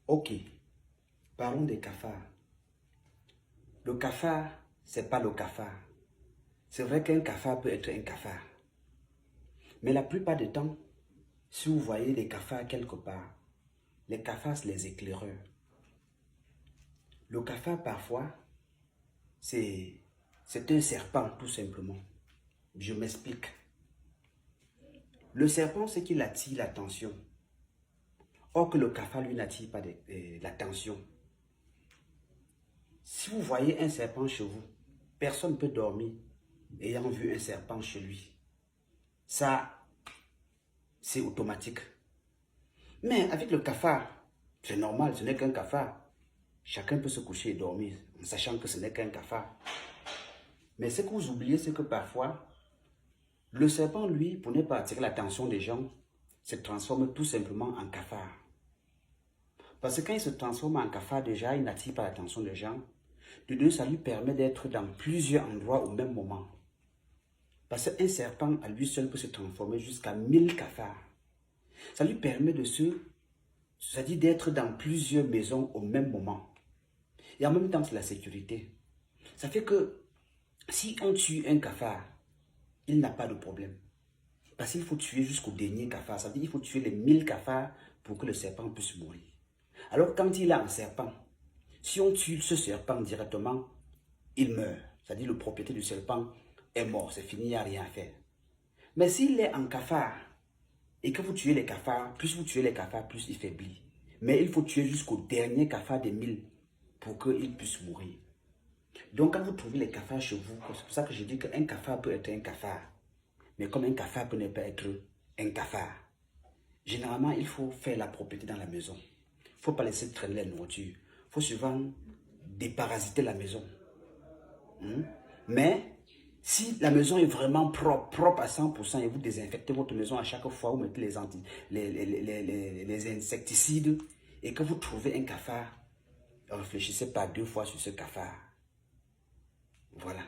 Ok, parlons des cafards. Le cafard, c'est pas le cafard. C'est vrai qu'un cafard peut être un cafard. Mais la plupart du temps, si vous voyez les cafards quelque part, les cafards, c'est les éclaireurs. Le cafard, parfois, c'est un serpent, tout simplement. Je m'explique. Le serpent, c'est qu'il attire l'attention. Or que le cafard, lui, n'attire pas l'attention. Si vous voyez un serpent chez vous, personne ne peut dormir ayant vu un serpent chez lui. Ça, c'est automatique. Mais avec le cafard, c'est normal, ce n'est qu'un cafard. Chacun peut se coucher et dormir en sachant que ce n'est qu'un cafard. Mais ce que vous oubliez, c'est que parfois, le serpent, lui, pour ne pas attirer l'attention des gens, se transforme tout simplement en cafard. Parce que quand il se transforme en cafard, déjà, il n'attire pas l'attention des gens. De deux, ça lui permet d'être dans plusieurs endroits au même moment. Parce qu'un serpent, à lui seul, peut se transformer jusqu'à 1000 cafards. Ça lui permet c'est-à-dire d'être dans plusieurs maisons au même moment. Et en même temps, c'est la sécurité. Ça fait que si on tue un cafard, il n'a pas de problème. Parce qu'il faut tuer jusqu'au dernier cafard. Ça veut dire qu'il faut tuer les 1000 cafards pour que le serpent puisse mourir. Alors quand il a un serpent, si on tue ce serpent directement, il meurt. C'est-à-dire le propriétaire du serpent est mort, c'est fini, il n'y a rien à faire. Mais s'il est en cafard, et que vous tuez les cafards, plus vous tuez les cafards, plus il faiblit. Mais il faut tuer jusqu'au dernier cafard des 1000 pour qu'il puisse mourir. Donc quand vous trouvez les cafards chez vous, c'est pour ça que je dis qu'un cafard peut être un cafard. Mais comme un cafard peut ne pas être un cafard. Généralement, il faut faire la propreté dans la maison. Il ne faut pas laisser traîner la nourriture. Il faut souvent déparasiter la maison. Mais si la maison est vraiment propre à 100% et vous désinfectez votre maison à chaque fois, vous mettez les insecticides et que vous trouvez un cafard, réfléchissez pas 2 fois sur ce cafard. Voilà.